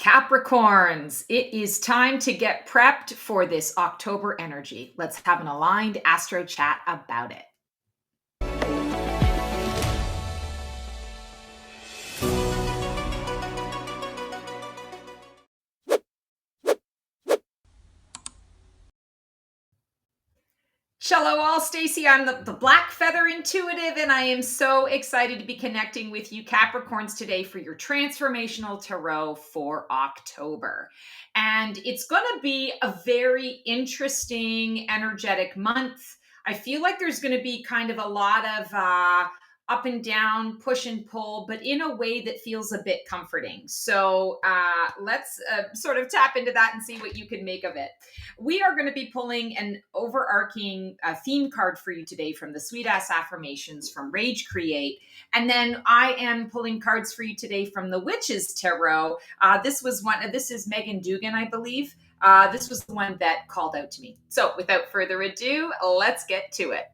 Capricorns, it is time to get prepped for this October energy. Let's have an aligned astro chat about it. Hello all, Stacy. I'm the Black Feather Intuitive, and I am so excited to be connecting with you Capricorns today for your Transformational Tarot for October. And it's going to be a very interesting, energetic month. I feel like there's going to be kind of a lot of up and down, push and pull, but in a way that feels a bit comforting. So let's sort of tap into that and see what you can make of it. We are going to be pulling an overarching theme card for you today from the Sweet Ass Affirmations from Rage Create. And then I am pulling cards for you today from the Witches Tarot. This is Megan Dugan, I believe. This was the one that called out to me. So without further ado, let's get to it.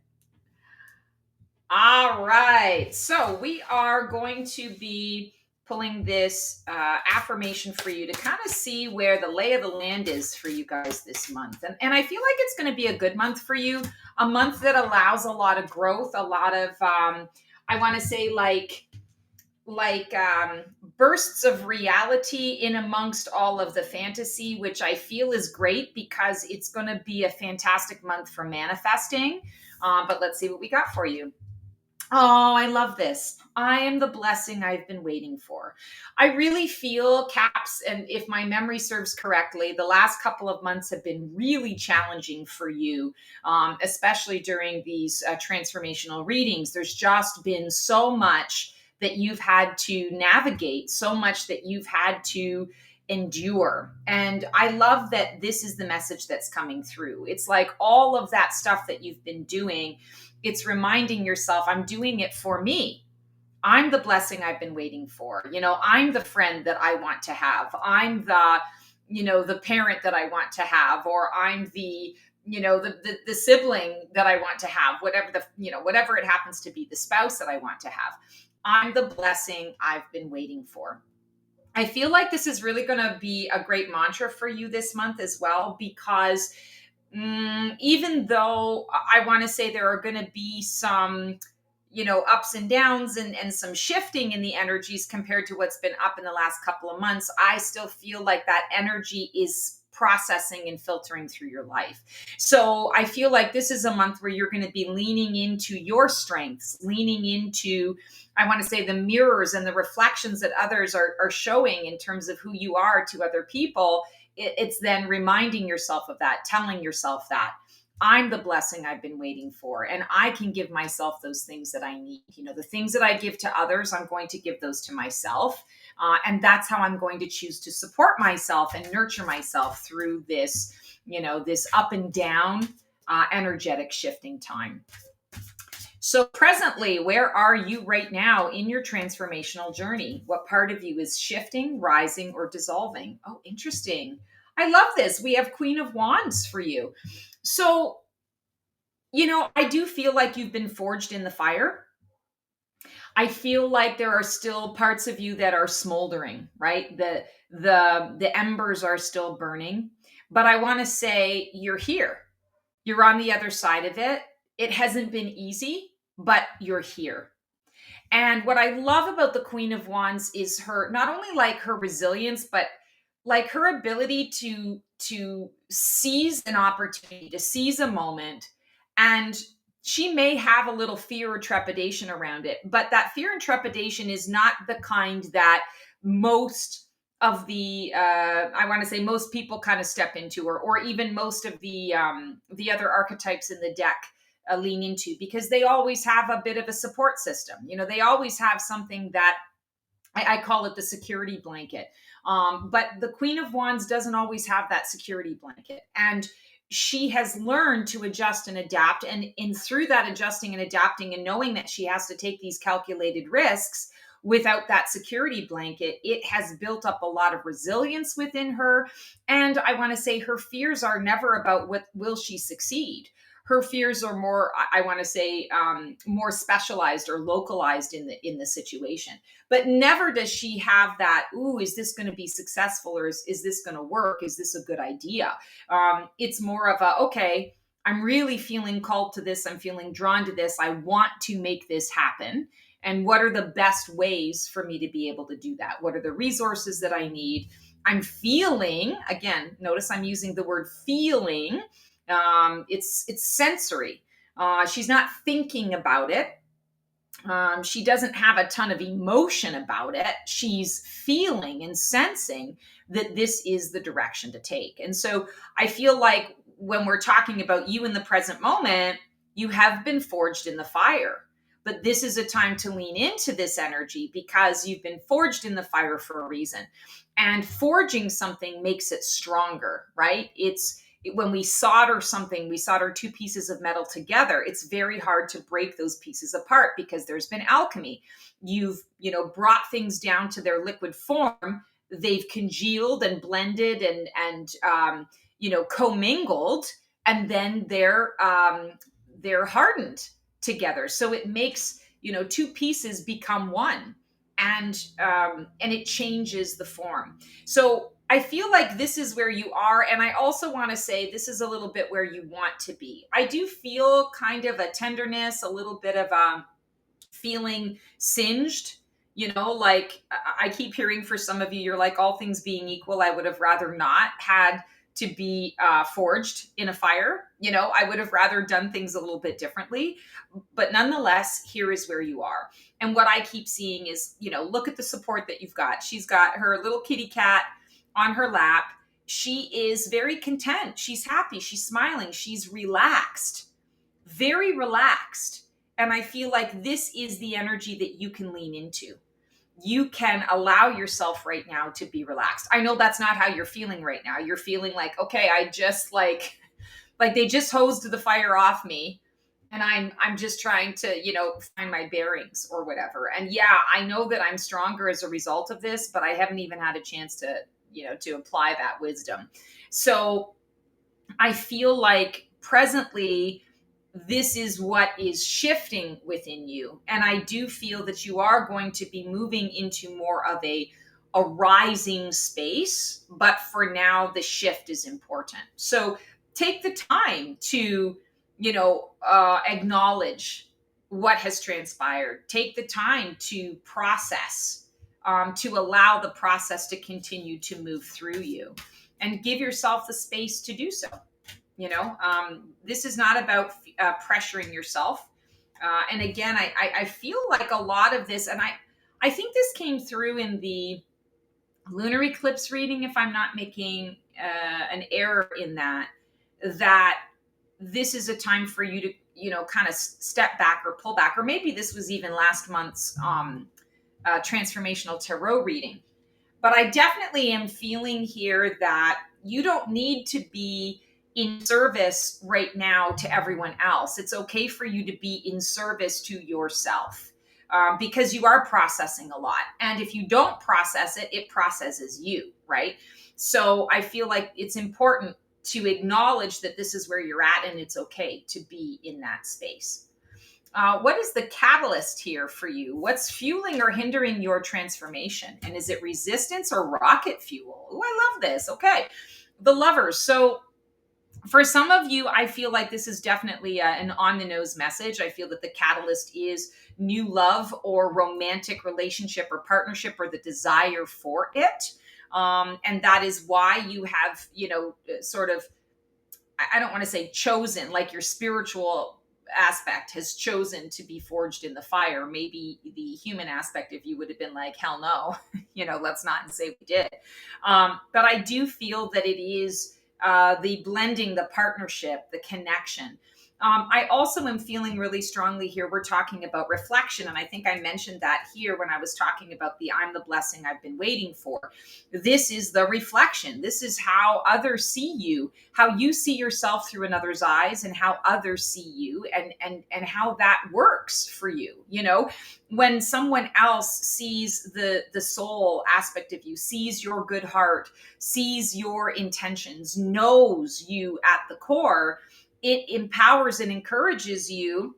All right. So we are going to be pulling this affirmation for you to kind of see where the lay of the land is for you guys this month. And I feel like it's going to be a good month for you, a month that allows a lot of growth, a lot of, I want to say bursts of reality in amongst all of the fantasy, which I feel is great because it's going to be a fantastic month for manifesting. But let's see what we got for you. Oh, I love this. I am the blessing I've been waiting for. I really feel, Caps, and if my memory serves correctly, the last couple of months have been really challenging for you, especially during these transformational readings. There's just been so much that you've had to navigate, so much that you've had to endure. And I love that this is the message that's coming through. It's like all of that stuff that you've been doing, it's reminding yourself, I'm doing it for me. I'm the blessing I've been waiting for. I'm the friend that I want to have. I'm the parent that I want to have, or I'm the sibling that I want to have, whatever it happens to be, the spouse that I want to have. I'm the blessing I've been waiting for. I feel like this is really going to be a great mantra for you this month as well, because even though I want to say there are going to be some, ups and downs and some shifting in the energies compared to what's been up in the last couple of months, I still feel like that energy is processing and filtering through your life. So I feel like this is a month where you're going to be leaning into your strengths, leaning into, I want to say, the mirrors and the reflections that others are showing in terms of who you are to other people. It's then reminding yourself of that, telling yourself that I'm the blessing I've been waiting for, and I can give myself those things that I need. The things that I give to others, I'm going to give those to myself. And that's how I'm going to choose to support myself and nurture myself through this, this up and down, energetic shifting time. So presently, where are you right now in your transformational journey? What part of you is shifting, rising, or dissolving? Oh, interesting. I love this. We have Queen of Wands for you. So, I do feel like you've been forged in the fire. I feel like there are still parts of you that are smoldering, right? The embers are still burning, but I want to say you're here. You're on the other side of it. It hasn't been easy, but you're here. And what I love about the Queen of Wands is her, not only like her resilience, but like her ability to seize an opportunity, to seize a moment. And she may have a little fear or trepidation around it, but that fear and trepidation is not the kind that most of the I want to say most people kind of step into, or even most of the other archetypes in the deck lean into, because they always have a bit of a support system. They always have something that I call it the security blanket. But the Queen of Wands doesn't always have that security blanket. And she has learned to adjust and adapt. And through that adjusting and adapting and knowing that she has to take these calculated risks without that security blanket, it has built up a lot of resilience within her. And I want to say her fears are never about what will she succeed. her fears are more, I want to say, more specialized or localized in the situation. But never does she have that, ooh, is this going to be successful, or is this going to work? Is this a good idea? It's more of a, okay, I'm really feeling called to this. I'm feeling drawn to this. I want to make this happen. And what are the best ways for me to be able to do that? What are the resources that I need? I'm feeling, again, notice I'm using the word feeling. It's sensory. She's not thinking about it. She doesn't have a ton of emotion about it. She's feeling and sensing that this is the direction to take. And so I feel like when we're talking about you in the present moment, you have been forged in the fire. But this is a time to lean into this energy because you've been forged in the fire for a reason. And forging something makes it stronger, right? When we solder something, we solder two pieces of metal together, it's very hard to break those pieces apart because there's been alchemy. You've, brought things down to their liquid form. They've congealed and blended and commingled, and then they're hardened together. So it makes, two pieces become one, and it changes the form. So I feel like this is where you are. And I also want to say this is a little bit where you want to be. I do feel kind of a tenderness, a little bit of a feeling singed. Like I keep hearing for some of you, you're like, all things being equal, I would have rather not had to be forged in a fire. I would have rather done things a little bit differently. But nonetheless, here is where you are. And what I keep seeing is, look at the support that you've got. She's got her little kitty cat on her lap. She is very content. She's happy. She's smiling. She's relaxed, very relaxed. And I feel like this is the energy that you can lean into. You can allow yourself right now to be relaxed. I know that's not how you're feeling right now. You're feeling like, okay, I just like they just hosed the fire off me, and I'm just trying to, find my bearings or whatever. And yeah, I know that I'm stronger as a result of this, but I haven't even had a chance to, to apply that wisdom. So I feel like presently this is what is shifting within you. And I do feel that you are going to be moving into more of a rising space. But for now, the shift is important. So take the time to, acknowledge what has transpired. Take the time to process, to allow the process to continue to move through you, and give yourself the space to do so. This is not about pressuring yourself. And again, I feel like a lot of this, and I think this came through in the lunar eclipse reading, if I'm not making an error in that this is a time for you to, kind of step back or pull back. Or maybe this was even last month's transformational tarot reading. But I definitely am feeling here that you don't need to be in service right now to everyone else. It's okay for you to be in service to yourself, because you are processing a lot. And if you don't process it, it processes you, right? So I feel like it's important to acknowledge that this is where you're at, and it's okay to be in that space. What is the catalyst here for you? What's fueling or hindering your transformation? And is it resistance or rocket fuel? Oh, I love this. Okay. The Lovers. So for some of you, I feel like this is definitely an on the nose message. I feel that the catalyst is new love or romantic relationship or partnership, or the desire for it. And that is why you have, sort of, I don't want to say chosen, like your spiritual aspect has chosen to be forged in the fire. Maybe the human aspect of you would have been like, hell no, let's not, and say we did. But I do feel that it is the blending, the partnership, the connection. I also am feeling really strongly here. We're talking about reflection. And I think I mentioned that here when I was talking about the I'm the blessing I've been waiting for. This is the reflection. This is how others see you, how you see yourself through another's eyes, and how others see you, and how that works for you. When someone else sees the soul aspect of you, sees your good heart, sees your intentions, knows you at the core, it empowers and encourages you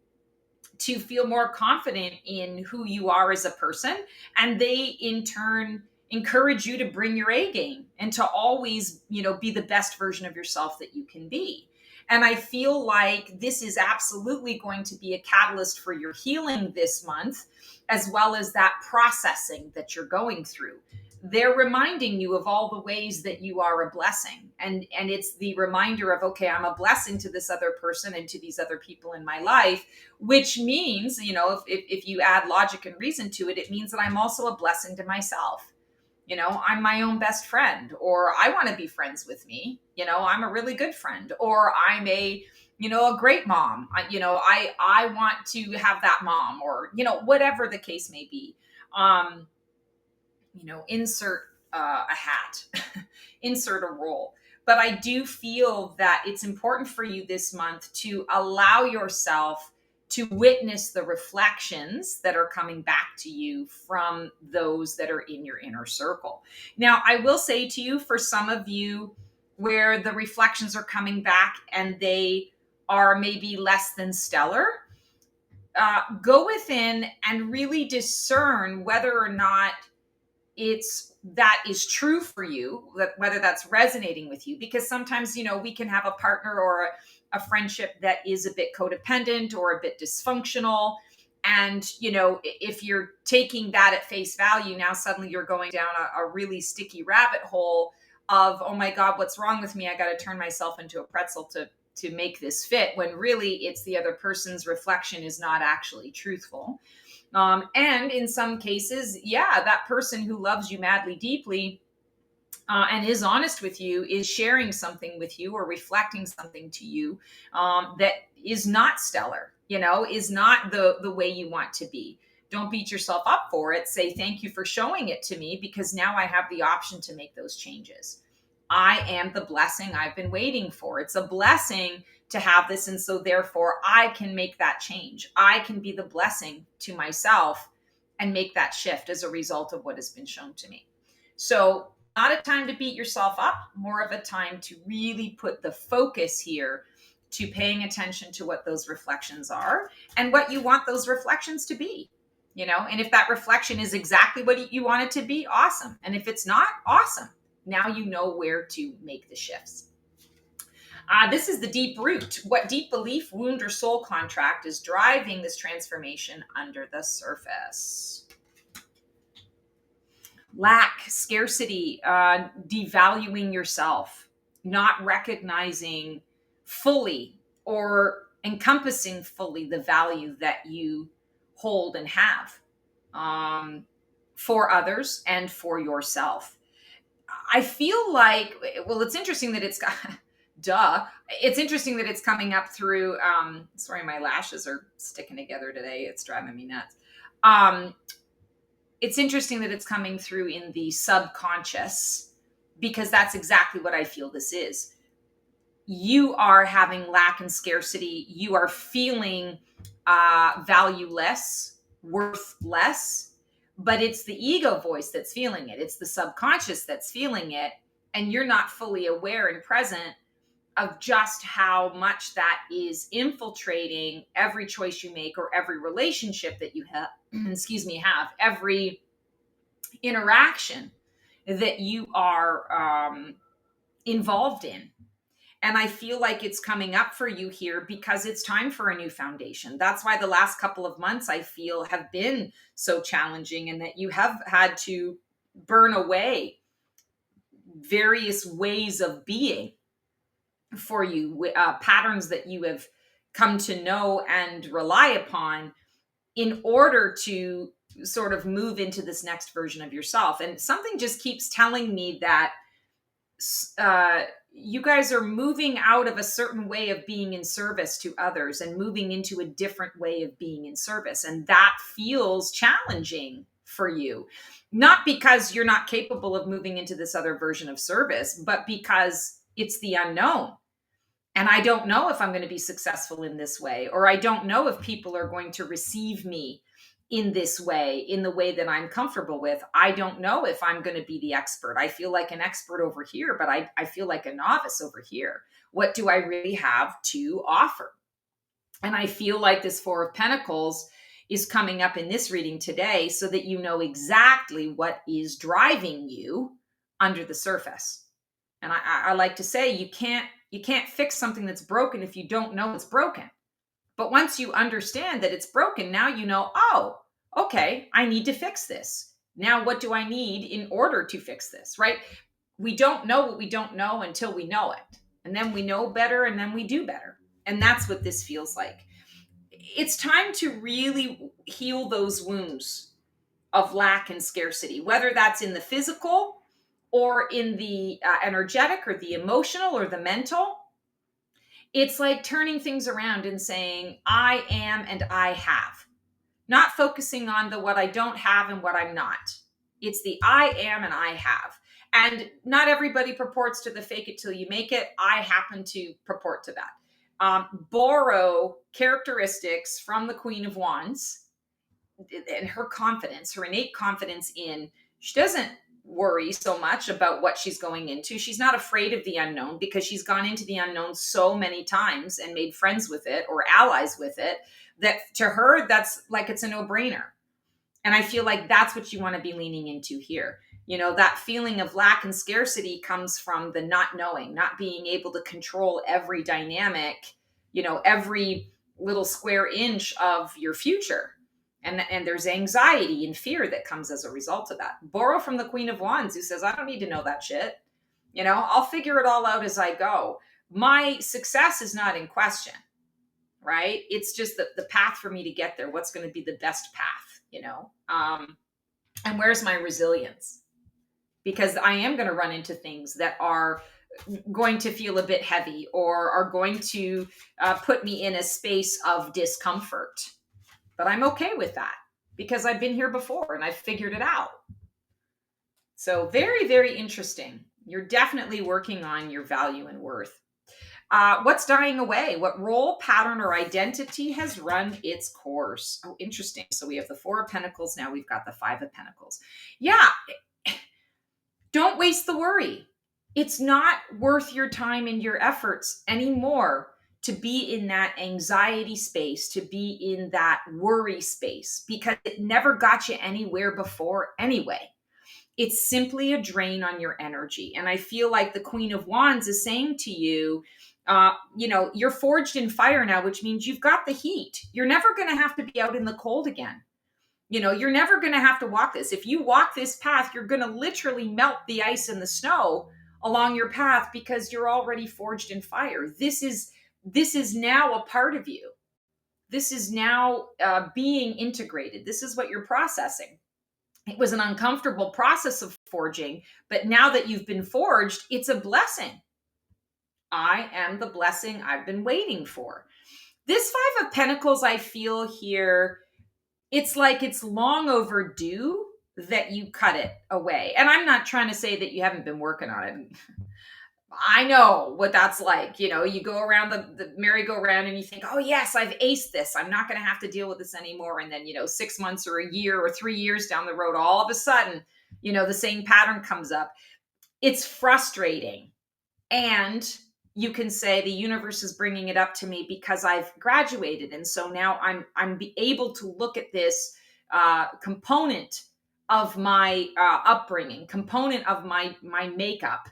to feel more confident in who you are as a person. And they in turn encourage you to bring your A game and to always, be the best version of yourself that you can be. And I feel like this is absolutely going to be a catalyst for your healing this month, as well as that processing that you're going through. They're reminding you of all the ways that you are a blessing. And it's the reminder of, okay, I'm a blessing to this other person and to these other people in my life, which means, if you add logic and reason to it, it means that I'm also a blessing to myself. I'm my own best friend, or I want to be friends with me. I'm a really good friend, or I'm a great mom. I want to have that mom, or, whatever the case may be. Insert a hat, insert a role. But I do feel that it's important for you this month to allow yourself to witness the reflections that are coming back to you from those that are in your inner circle. Now, I will say to you, for some of you where the reflections are coming back and they are maybe less than stellar, go within and really discern whether or not that is true for you, that whether that's resonating with you. Because sometimes, we can have a partner or a friendship that is a bit codependent or a bit dysfunctional. And, if you're taking that at face value, now suddenly you're going down a really sticky rabbit hole of, oh my God, what's wrong with me? I got to turn myself into a pretzel to make this fit, when really it's the other person's reflection is not actually truthful. And in some cases, yeah, that person who loves you madly deeply and is honest with you is sharing something with you or reflecting something to you that is not stellar, is not the way you want to be. Don't beat yourself up for it. Say, thank you for showing it to me, because now I have the option to make those changes. I am the blessing I've been waiting for. It's a blessing to have this. And so therefore I can make that change. I can be the blessing to myself and make that shift as a result of what has been shown to me. So not a time to beat yourself up, more of a time to really put the focus here to paying attention to what those reflections are and what you want those reflections to be. And if that reflection is exactly what you want it to be, awesome. And if it's not, awesome. Now you know where to make the shifts. This is the deep root. What deep belief, wound, or soul contract is driving this transformation under the surface? Lack, scarcity, devaluing yourself, not recognizing fully or encompassing fully the value that you hold and have for others and for yourself. I feel like, well, it's interesting that it's got, it's interesting that it's coming up through, sorry, my lashes are sticking together today. It's driving me nuts. It's interesting that it's coming through in the subconscious, because that's exactly what I feel this is. You are having lack and scarcity. You are feeling valueless, worthless. But it's the ego voice that's feeling it. It's the subconscious that's feeling it. And you're not fully aware and present of just how much that is infiltrating every choice you make or every relationship that you have, have every interaction that you are involved in. And I feel like it's coming up for you here because it's time for a new foundation. That's why the last couple of months I feel have been so challenging, and that you have had to burn away various ways of being for you, patterns that you have come to know and rely upon in order to sort of move into this next version of yourself. And something just keeps telling me that you guys are moving out of a certain way of being in service to others and moving into a different way of being in service. And that feels challenging for you, not because you're not capable of moving into this other version of service, but because it's the unknown. And I don't know if I'm going to be successful in this way, or I don't know if people are going to receive me in this way, in the way that I'm comfortable with. I don't know if I'm going to be the expert. I feel like an expert over here, but I feel like a novice over here. What do I really have to offer? And I feel like this Four of Pentacles is coming up in this reading today so that you know exactly what is driving you under the surface. And I like to say you can't fix something that's broken if you don't know it's broken. But once you understand that it's broken, now you know, oh, okay, I need to fix this. Now, what do I need in order to fix this, right? We don't know what we don't know until we know it. And then we know better and then we do better. And that's what this feels like. It's time to really heal those wounds of lack and scarcity, whether that's in the physical or in the energetic or the emotional or the mental. It's like turning things around and saying, I am and I have, not focusing on the what I don't have and what I'm not. It's the I am and I have. And not everybody purports to the fake it till you make it. I happen to purport to that. Borrow characteristics from the Queen of Wands and her confidence, her innate confidence in, she doesn't worry so much about what she's going into. She's not afraid of the unknown because she's gone into the unknown so many times and made friends with it or allies with it that to her, that's like it's a no-brainer. And I feel like that's what you want to be leaning into here. You know, that feeling of lack and scarcity comes from the not knowing, not being able to control every dynamic, you know, every little square inch of your future. And there's anxiety and fear that comes as a result of that. Borrow from the Queen of Wands, who says, I don't need to know that shit. You know, I'll figure it all out as I go. My success is not in question, right? It's just the path for me to get there. What's going to be the best path, you know? And where's my resilience? Because I am going to run into things that are going to feel a bit heavy or are going to put me in a space of discomfort. But I'm okay with that because I've been here before and I've figured it out. So very, very interesting. You're definitely working on your value and worth. What's dying away? What role, pattern, or identity has run its course? Oh, interesting. So we have the Four of Pentacles. Now we've got the Five of Pentacles. Yeah. Don't waste the worry. It's not worth your time and your efforts anymore to be in that anxiety space, to be in that worry space, because it never got you anywhere before anyway. It's simply a drain on your energy. And I feel like the Queen of Wands is saying to you, you know, you're forged in fire now, which means you've got the heat. You're never going to have to be out in the cold again. You know, you're never going to have to walk this. If you walk this path, you're going to literally melt the ice and the snow along your path because you're already forged in fire. This is now a part of you. This is now being integrated. This is what you're processing. It was an uncomfortable process of forging, but now that you've been forged, it's a blessing. I am the blessing I've been waiting for. This Five of Pentacles, I feel here, it's like it's long overdue that you cut it away. And I'm not trying to say that you haven't been working on it. I know what that's like. You know, you go around the merry-go-round and you think, oh, yes, I've aced this. I'm not going to have to deal with this anymore. And then, you know, 6 months or a year or 3 years down the road, all of a sudden, you know, the same pattern comes up. It's frustrating. And you can say the universe is bringing it up to me because I've graduated. And so now I'm able to look at this component of my upbringing, component of my makeup,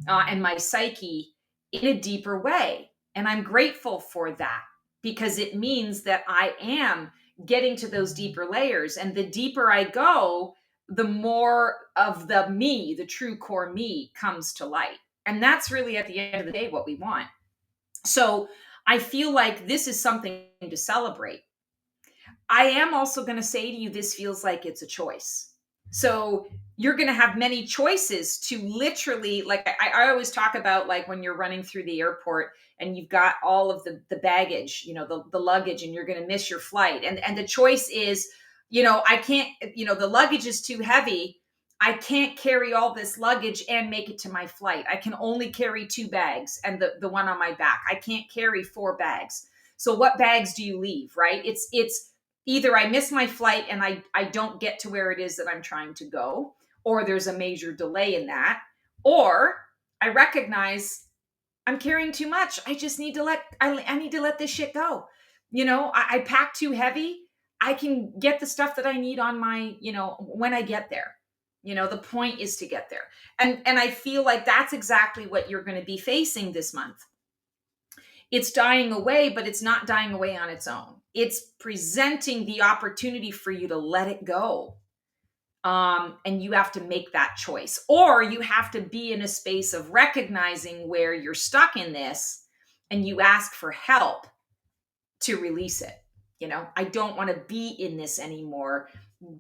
and my psyche in a deeper way. And I'm grateful for that because it means that I am getting to those deeper layers. And the deeper I go, the more of the me, the true core me, comes to light. And that's really at the end of the day what we want. So I feel like this is something to celebrate. I am also going to say to you, this feels like it's a choice. So you're going to have many choices to literally, like I always talk about, like when you're running through the airport and you've got all of the baggage, you know, the luggage, and you're going to miss your flight. And the choice is, you know, I can't, you know, the luggage is too heavy. I can't carry all this luggage and make it to my flight. I can only carry 2 bags and the one on my back. I can't carry 4 bags. So what bags do you leave, right? It's either I miss my flight and I don't get to where it is that I'm trying to go, or there's a major delay in that, or I recognize I'm carrying too much. I just need to I need to let this shit go. I pack too heavy. I can get the stuff that I need on my, when I get there. The point is to get there. And I feel like that's exactly what you're going to be facing this month. It's dying away, but it's not dying away on its own. It's presenting the opportunity for you to let it go. And you have to make that choice, or you have to be in a space of recognizing where you're stuck in this and you ask for help to release it. I don't want to be in this anymore.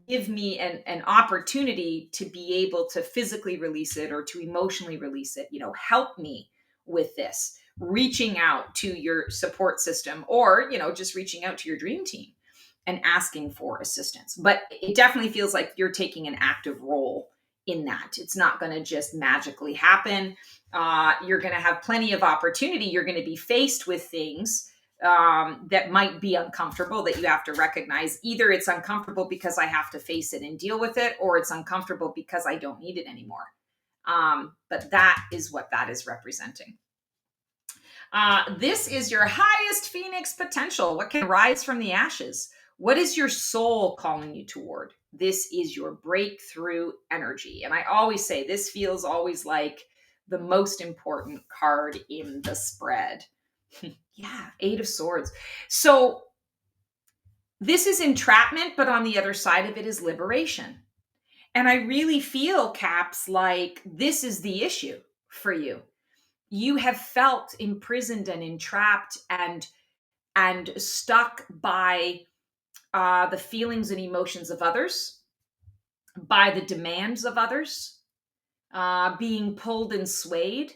Give me an opportunity to be able to physically release it or to emotionally release it. Help me with this. Reaching out to your support system, or just reaching out to your dream team and asking for assistance. But it definitely feels like you're taking an active role in that. It's not going to just magically happen. You're going to have plenty of opportunity. You're going to be faced with things that might be uncomfortable, that you have to recognize. Either it's uncomfortable because I have to face it and deal with it, or it's uncomfortable because I don't need it anymore. But that is what that is representing. This is your highest Phoenix potential. What can rise from the ashes? What is your soul calling you toward? This is your breakthrough energy. And I always say this feels always like the most important card in the spread. Yeah, 8 of Swords. So this is entrapment, but on the other side of it is liberation. And I really feel, Caps, like this is the issue for you. You have felt imprisoned and entrapped and stuck by the feelings and emotions of others, by the demands of others, being pulled and swayed.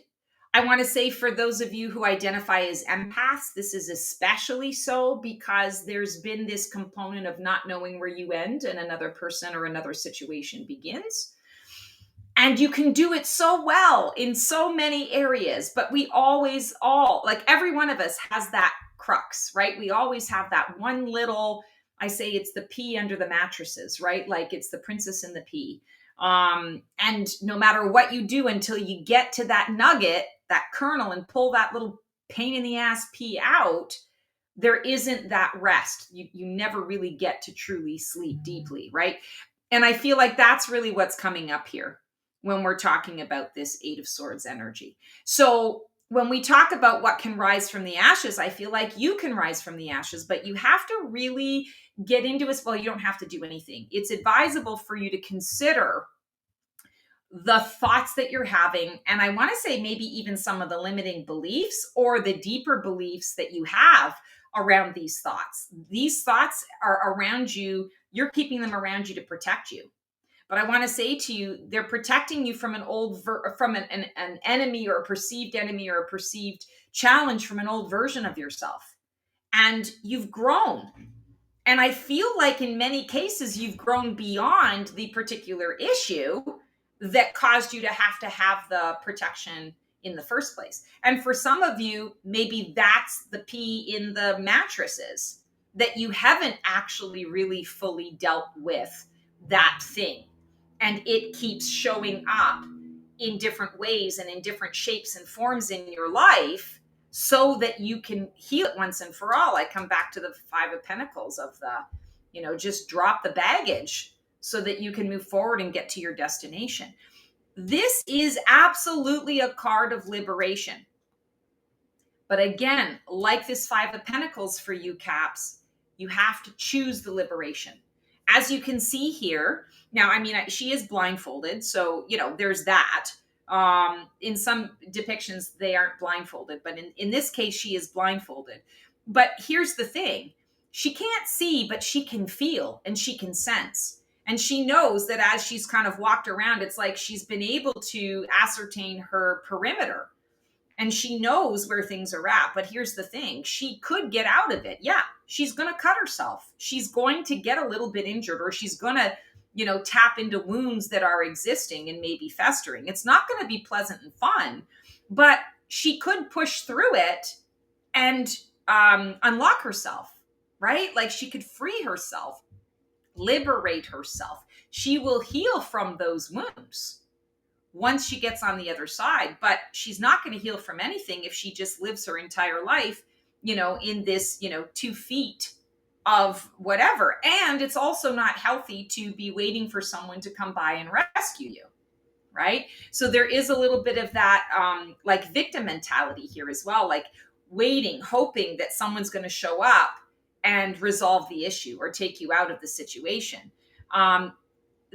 I want to say, for those of you who identify as empaths, this is especially so because there's been this component of not knowing where you end and another person or another situation begins. And you can do it so well in so many areas, but we always like every one of us has that crux, right? We always have that one little, I say it's the pea under the mattresses, right? Like it's the princess and the pea. And no matter what you do until you get to that nugget, that kernel, and pull that little pain in the ass pea out, there isn't that rest. You never really get to truly sleep deeply, right? And I feel like that's really what's coming up here when we're talking about this 8 of Swords energy. So when we talk about what can rise from the ashes, I feel like you can rise from the ashes, but you have to really get into it. Well, you don't have to do anything. It's advisable for you to consider the thoughts that you're having. And I want to say maybe even some of the limiting beliefs or the deeper beliefs that you have around these thoughts. These thoughts are around you. You're keeping them around you to protect you. But I want to say to you, they're protecting you from from an enemy or a perceived challenge from an old version of yourself. And you've grown. And I feel like in many cases, you've grown beyond the particular issue that caused you to have the protection in the first place. And for some of you, maybe that's the pea in the mattresses, that you haven't actually really fully dealt with that thing. And it keeps showing up in different ways and in different shapes and forms in your life so that you can heal it once and for all. I come back to the 5 of Pentacles of just drop the baggage so that you can move forward and get to your destination. This is absolutely a card of liberation. But again, like this 5 of Pentacles for you, Caps, you have to choose the liberation. As you can see here, now, I mean, she is blindfolded, so, there's that. In some depictions, they aren't blindfolded, but in this case, she is blindfolded. But here's the thing. She can't see, but she can feel and she can sense. And she knows that as she's kind of walked around, it's like she's been able to ascertain her perimeter. And she knows where things are at. But here's the thing. She could get out of it. Yeah, she's going to cut herself. She's going to get a little bit injured, or she's going to, tap into wounds that are existing and maybe festering. It's not going to be pleasant and fun, but she could push through it and unlock herself, right? Like she could free herself, liberate herself. She will heal from those wounds once she gets on the other side, but she's not going to heal from anything if she just lives her entire life, in this, 2 feet of whatever. And it's also not healthy to be waiting for someone to come by and rescue you. Right. So there is a little bit of that, like victim mentality here as well, like waiting, hoping that someone's going to show up and resolve the issue or take you out of the situation.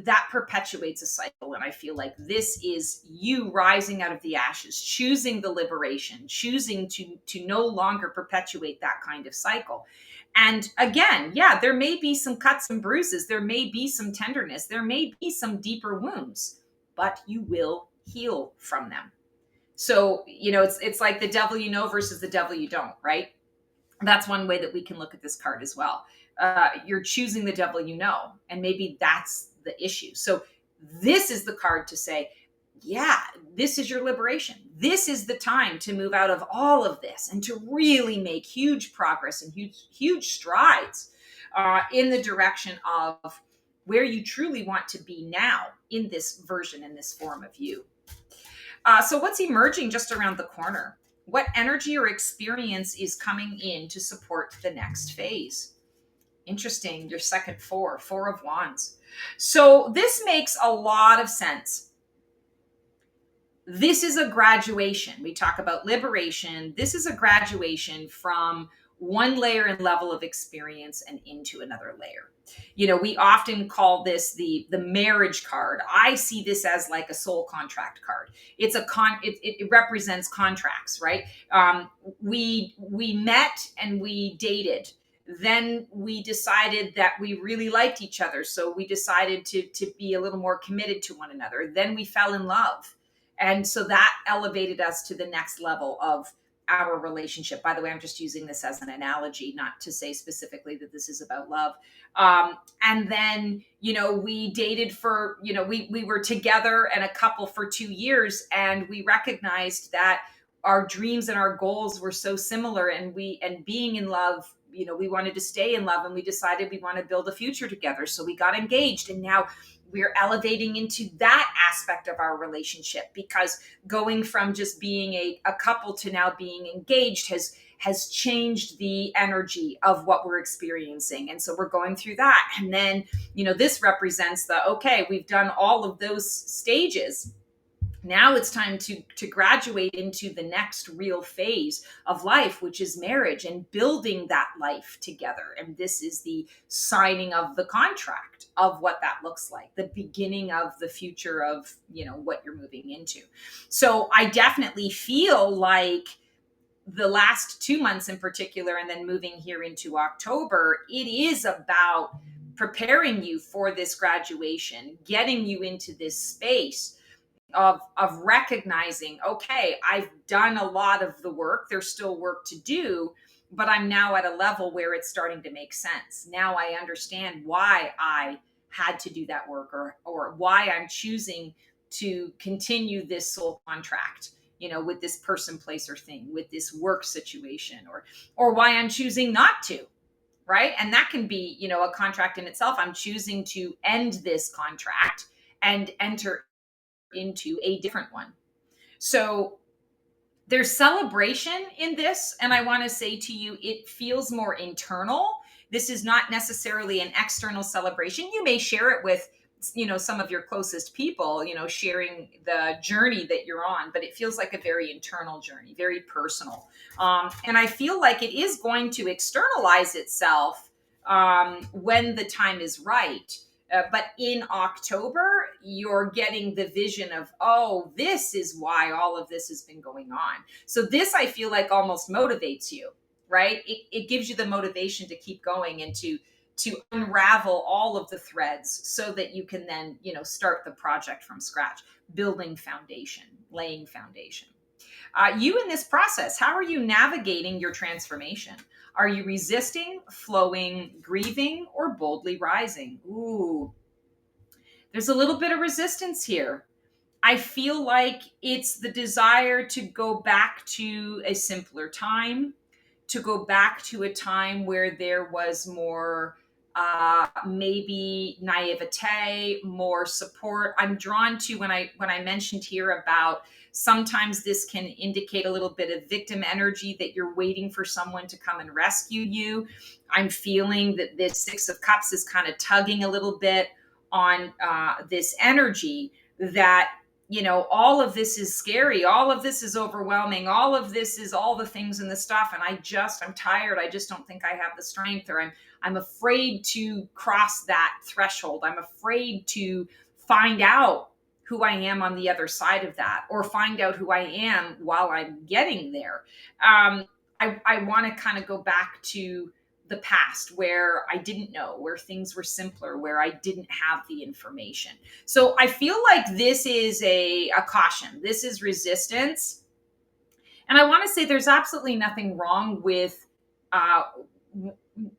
That perpetuates a cycle. And I feel like this is you rising out of the ashes, choosing the liberation, choosing to no longer perpetuate that kind of cycle. And again, yeah, there may be some cuts and bruises, there may be some tenderness, there may be some deeper wounds, but you will heal from them. So, it's like the devil you know versus the devil you don't, right? That's one way that we can look at this card as well. You're choosing the devil you know, and maybe that's the issue. So this is the card to say, yeah, this is your liberation. This is the time to move out of all of this and to really make huge progress and huge strides in the direction of where you truly want to be now in this version, in this form of you. So what's emerging just around the corner? What energy or experience is coming in to support the next phase? Interesting. Your second Four of Wands. So this makes a lot of sense. This is a graduation. We talk about liberation. This is a graduation from one layer and level of experience and into another layer. We often call this the marriage card. I see this as like a soul contract card. It's it represents contracts, right? We met and we dated. Then we decided that we really liked each other, so we decided to be a little more committed to one another. Then we fell in love, and so that elevated us to the next level of our relationship. By the way, I'm just using this as an analogy, not to say specifically that this is about love. And then, we dated for, we were together and a couple for 2 years, and we recognized that our dreams and our goals were so similar, and being in love, we wanted to stay in love, and we decided we want to build a future together. So we got engaged, and now we're elevating into that aspect of our relationship, because going from just being a couple to now being engaged has changed the energy of what we're experiencing. And so we're going through that. And then, this represents okay, we've done all of those stages. Now it's time to graduate into the next real phase of life, which is marriage and building that life together. And this is the signing of the contract of what that looks like, the beginning of the future of, what you're moving into. So I definitely feel like the last 2 months in particular, and then moving here into October, it is about preparing you for this graduation, getting you into this space of recognizing, okay, I've done a lot of the work. There's still work to do, but I'm now at a level where it's starting to make sense. Now I understand why I had to do that work, or why I'm choosing to continue this soul contract, with this person, place, or thing, with this work situation, or why I'm choosing not to. Right. And that can be, a contract in itself. I'm choosing to end this contract and enter into a different one. So there's celebration in this. And I want to say to you, it feels more internal. This is not necessarily an external celebration. You may share it with, some of your closest people, sharing the journey that you're on, but it feels like a very internal journey, very personal. And I feel like it is going to externalize itself when the time is right. But in October, you're getting the vision of, oh, this is why all of this has been going on. So this, I feel like, almost motivates you, right? It gives you the motivation to keep going and to unravel all of the threads so that you can then, start the project from scratch, building foundation, laying foundation. You in this process, how are you navigating your transformation? Are you resisting, flowing, grieving, or boldly rising? Ooh, there's a little bit of resistance here. I feel like it's the desire to go back to a simpler time, to go back to a time where there was more maybe naivete, more support. I'm drawn to when I mentioned here about sometimes this can indicate a little bit of victim energy, that you're waiting for someone to come and rescue you. I'm feeling that this Six of Cups is kind of tugging a little bit on this energy that, all of this is scary, all of this is overwhelming, all of this is all the things and the stuff, and I'm tired, I just don't think I have the strength, or I'm afraid to cross that threshold, I'm afraid to find out who I am on the other side of that, or find out who I am while I'm getting there. I want to kind of go back to the past where I didn't know, where things were simpler, where I didn't have the information. So I feel like this is a caution. This is resistance. And I want to say there's absolutely nothing wrong with uh,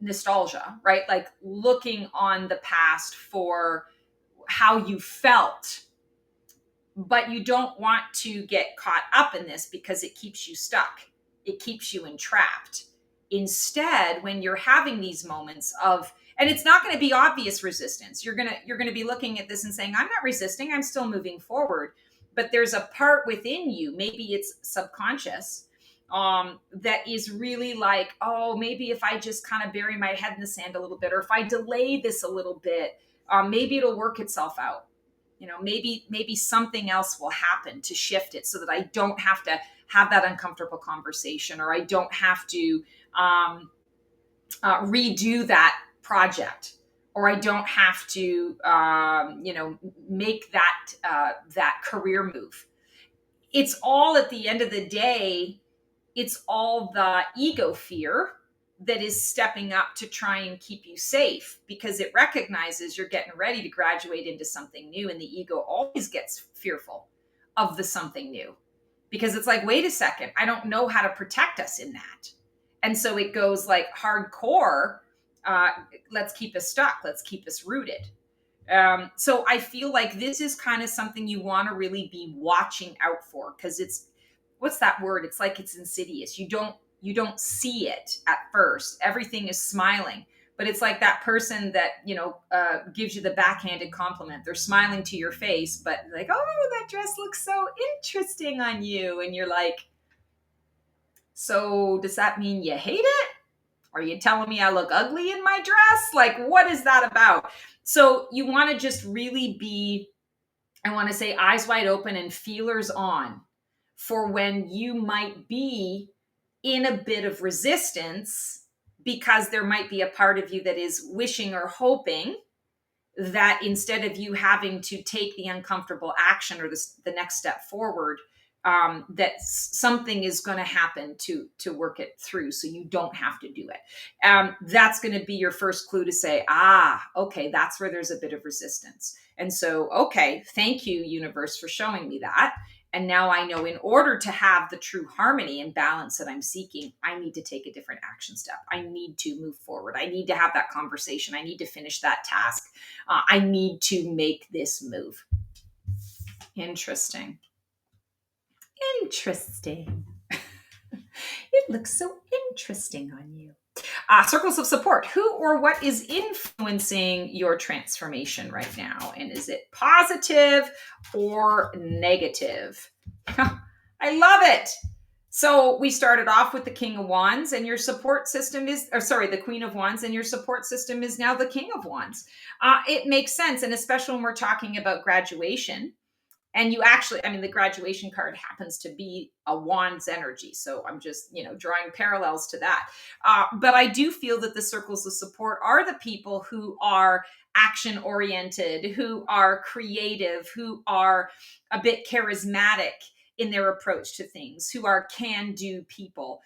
nostalgia, right? Like looking on the past for how you felt, but you don't want to get caught up in this because it keeps you stuck. It keeps you entrapped. Instead, when you're having these moments of, and it's not going to be obvious resistance, you're going to be looking at this and saying, I'm not resisting, I'm still moving forward. But there's a part within you, maybe it's subconscious, that is really like, oh, maybe if I just kind of bury my head in the sand a little bit, or if I delay this a little bit, maybe it'll work itself out. Maybe something else will happen to shift it so that I don't have to have that uncomfortable conversation, or I don't have to redo that project, or I don't have to make that career move. It's all, at the end of the day, it's all the ego fear that is stepping up to try and keep you safe, because it recognizes you're getting ready to graduate into something new, and the ego always gets fearful of the something new, because it's like, wait a second, I don't know how to protect us in that. And so it goes like hardcore, let's keep us stuck, let's keep us rooted. So I feel like this is kind of something you want to really be watching out for, because it's, what's that word? It's like it's insidious. You don't see it at first. Everything is smiling, but it's like that person that, gives you the backhanded compliment. They're smiling to your face, but like, oh, that dress looks so interesting on you. And you're like, so does that mean you hate it? Are you telling me I look ugly in my dress? Like, what is that about? So you want to just really be, I want to say, eyes wide open and feelers on for when you might be in a bit of resistance, because there might be a part of you that is wishing or hoping that instead of you having to take the uncomfortable action or the next step forward, that something is going to happen to work it through, so you don't have to do it. That's going to be your first clue to say, okay, that's where there's a bit of resistance. And so, okay, thank you, universe, for showing me that. And now I know, in order to have the true harmony and balance that I'm seeking, I need to take a different action step. I need to move forward. I need to have that conversation. I need to finish that task. I need to make this move. Interesting. It looks so interesting on you. Circles of support. Who or what is influencing your transformation right now? And is it positive or negative? I love it. So we started off with the King of Wands, and your support system is, the Queen of Wands, and your support system is now the King of Wands. It makes sense. And especially when we're talking about graduation, and you actually, the graduation card happens to be a Wands energy. So I'm just, drawing parallels to that. But I do feel that the circles of support are the people who are action oriented, who are creative, who are a bit charismatic in their approach to things, who are can-do people.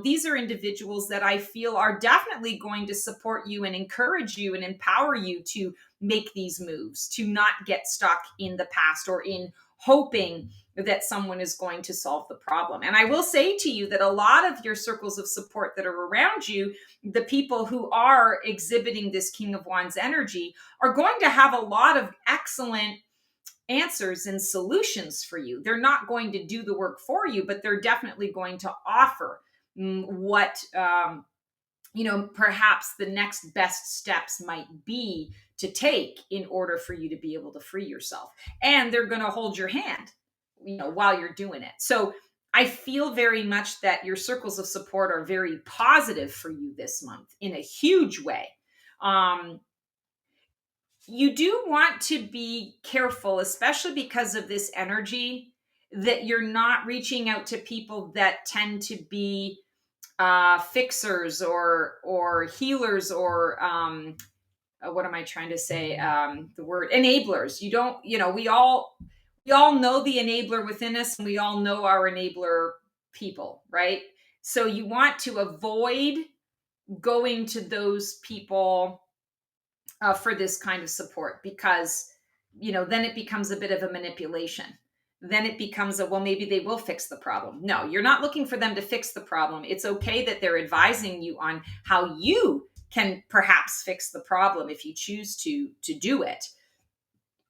These are individuals that I feel are definitely going to support you and encourage you and empower you to make these moves, to not get stuck in the past or in hoping that someone is going to solve the problem. And I will say to you that a lot of your circles of support that are around you, the people who are exhibiting this King of Wands energy, are going to have a lot of excellent answers and solutions for you. They're not going to do the work for you, but they're definitely going to offer what perhaps the next best steps might be to take in order for you to be able to free yourself. And they're going to hold your hand, while you're doing it. So I feel very much that your circles of support are very positive for you this month in a huge way. You do want to be careful, especially because of this energy, that you're not reaching out to people that tend to be fixers or healers or what am I trying to say? The word enablers. You don't, we all know the enabler within us, and we all know our enabler people, right? So you want to avoid going to those people for this kind of support, because then it becomes a bit of a manipulation. Then it becomes well, maybe they will fix the problem. No, you're not looking for them to fix the problem. It's okay that they're advising you on how you can perhaps fix the problem if you choose to do it.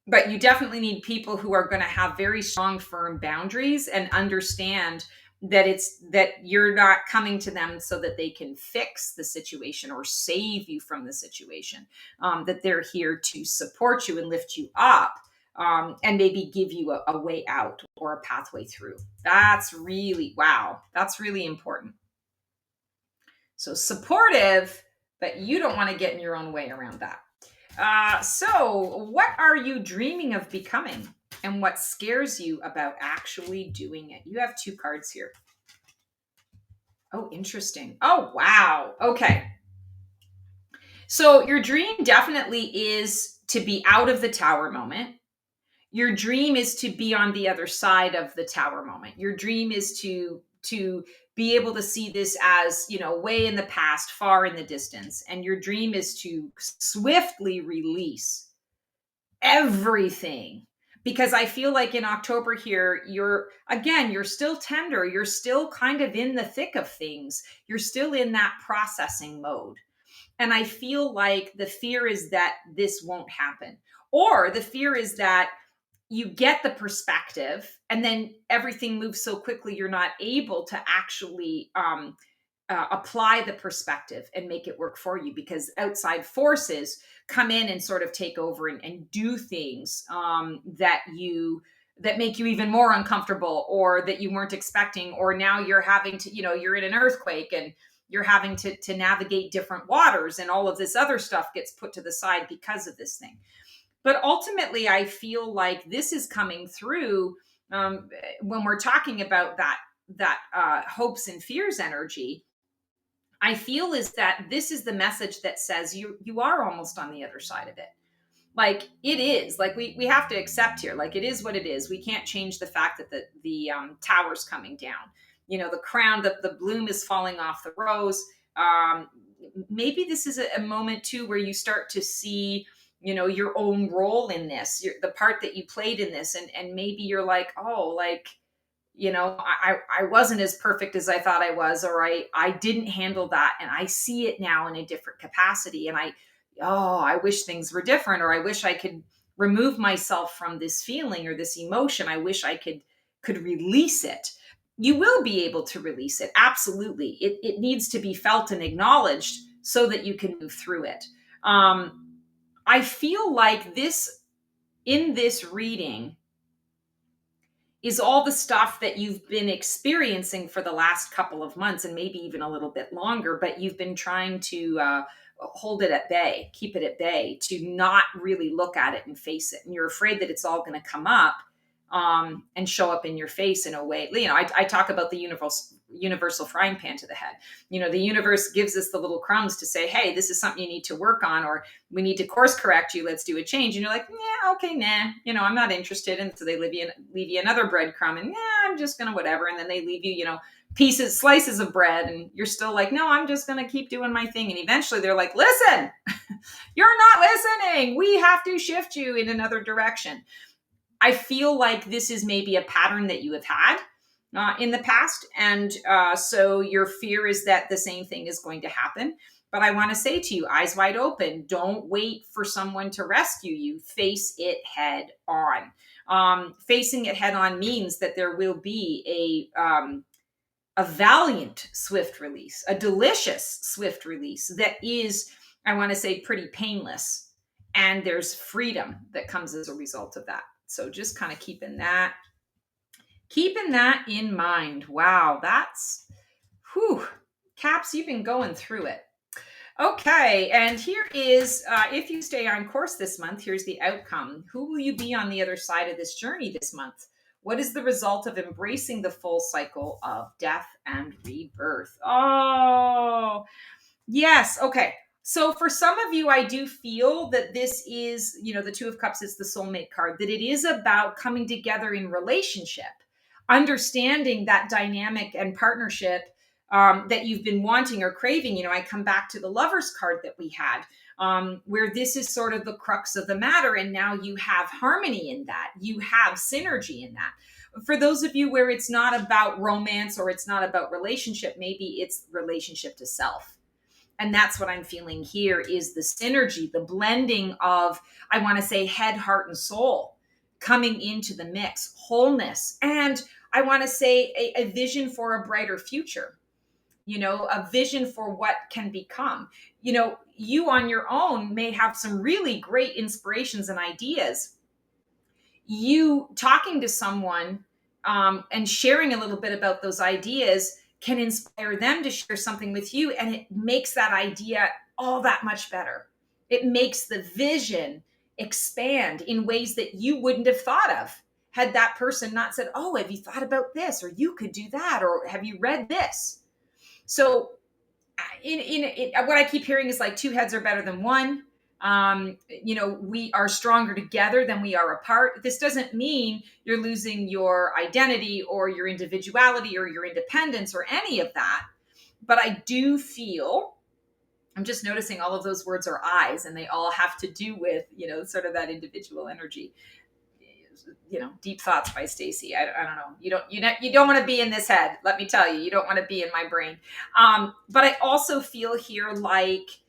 But you definitely need people who are going to have very strong, firm boundaries and understand that you're not coming to them so that they can fix the situation or save you from the situation, that they're here to support you and lift you up, and maybe give you a way out or a pathway through. That's really important. So supportive, but you don't want to get in your own way around that. So what are you dreaming of becoming, and what scares you about actually doing it? You have 2 cards here. Oh, interesting. Oh, wow. Okay. So your dream definitely is to be out of the tower moment. Your dream is to be on the other side of the tower moment. Your dream is to be able to see this as, way in the past, far in the distance. And your dream is to swiftly release everything, because I feel like in October here, you're still tender. You're still kind of in the thick of things. You're still in that processing mode. And I feel like the fear is that this won't happen, or the fear is that you get the perspective and then everything moves so quickly you're not able to actually apply the perspective and make it work for you, because outside forces come in and sort of take over and do things that make you even more uncomfortable, or that you weren't expecting, or now you're having to, you're in an earthquake and you're having to navigate different waters, and all of this other stuff gets put to the side because of this thing. But ultimately, I feel like this is coming through when we're talking about that hopes and fears energy. I feel is that this is the message that says you are almost on the other side of it. Like it is, like we have to accept here, like it is what it is. We can't change the fact that the tower's coming down. The crown, the bloom is falling off the rose. Maybe this is a moment too where you start to see your own role in this, the part that you played in this, and maybe you're like, oh, like, I wasn't as perfect as I thought I was, or I didn't handle that, and I see it now in a different capacity, and I wish things were different, or I wish I could remove myself from this feeling or this emotion. I wish I could release it. You will be able to release it. Absolutely. It needs to be felt and acknowledged so that you can move through it. I feel like in this reading is all the stuff that you've been experiencing for the last couple of months, and maybe even a little bit longer, but you've been trying to hold it at bay, keep it at bay, to not really look at it and face it. And you're afraid that it's all going to come up and show up in your face in a way. I talk about the universal frying pan to the head. The universe gives us the little crumbs to say, hey, this is something you need to work on, or we need to course correct you. Let's do a change. And you're like, yeah, okay, nah, I'm not interested. And so they leave you another breadcrumb, and I'm just going to whatever. And then they leave you, slices of bread, and you're still like, no, I'm just going to keep doing my thing. And eventually they're like, listen, you're not listening. We have to shift you in another direction. I feel like this is maybe a pattern that you have had in the past. And so your fear is that the same thing is going to happen. But I want to say to you, eyes wide open, don't wait for someone to rescue you. Face it head on. Facing it head on means that there will be a valiant, swift release, a delicious, swift release that is, I want to say, pretty painless. And there's freedom that comes as a result of that. So just kind of keeping that in mind. Wow, that's, whew, Caps, you've been going through it. Okay, and here is, if you stay on course this month, here's the outcome. Who will you be on the other side of this journey this month? What is the result of embracing the full cycle of death and rebirth? Oh, yes. Okay. So for some of you, I do feel that this is, the Two of Cups is the soulmate card, that it is about coming together in relationship, understanding that dynamic and partnership that you've been wanting or craving. I come back to the Lovers card that we had, where this is sort of the crux of the matter. And now you have harmony in that, you have synergy in that. For those of you where it's not about romance or it's not about relationship, maybe it's relationship to self. And that's what I'm feeling here is the synergy, the blending of, I want to say, head, heart, and soul coming into the mix, wholeness. And I want to say a vision for a brighter future, a vision for what can become. You on your own may have some really great inspirations and ideas. You talking to someone and sharing a little bit about those ideas can inspire them to share something with you, and it makes that idea all that much better. It makes the vision expand in ways that you wouldn't have thought of had that person not said, oh, have you thought about this, or you could do that, or have you read this? So what I keep hearing is like two heads are better than one. We are stronger together than we are apart. This doesn't mean you're losing your identity or your individuality or your independence or any of that. But I do feel, I'm just noticing all of those words are eyes, and they all have to do with, sort of that individual energy. Deep Thoughts by Stacy. I don't know. You don't want to be in this head. Let me tell you, you don't want to be in my brain. But I also feel here like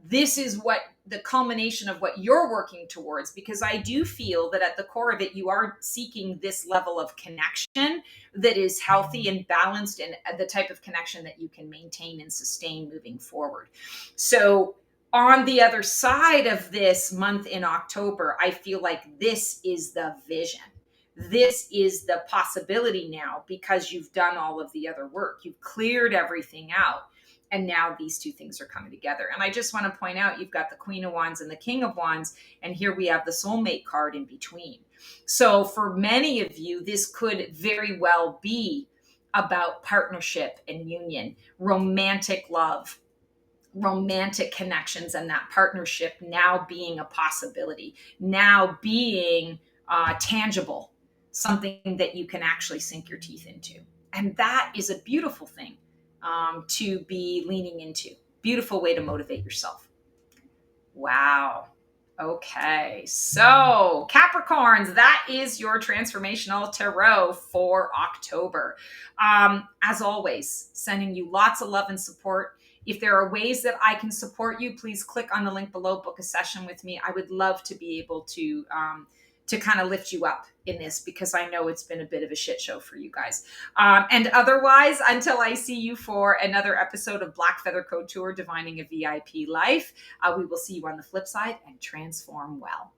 this is what the culmination of what you're working towards, because I do feel that at the core of it, you are seeking this level of connection that is healthy and balanced, and the type of connection that you can maintain and sustain moving forward. So on the other side of this month in October, I feel like this is the vision. This is the possibility now, because you've done all of the other work. You've cleared everything out. And now these two things are coming together. And I just want to point out, you've got the Queen of Wands and the King of Wands, and here we have the soulmate card in between. So for many of you, this could very well be about partnership and union, romantic love, romantic connections, and that partnership now being a possibility, now being tangible, something that you can actually sink your teeth into. And that is a beautiful thing to be leaning into. Beautiful way to motivate yourself. Wow. Okay. So Capricorns, that is your transformational tarot for October. As always, sending you lots of love and support. If there are ways that I can support you, please click on the link below, book a session with me. I would love to be able to kind of lift you up in this, because I know it's been a bit of a shit show for you guys. And otherwise, until I see you for another episode of Black Feather Code Tour, Divining a VIP Life, we will see you on the flip side, and transform well.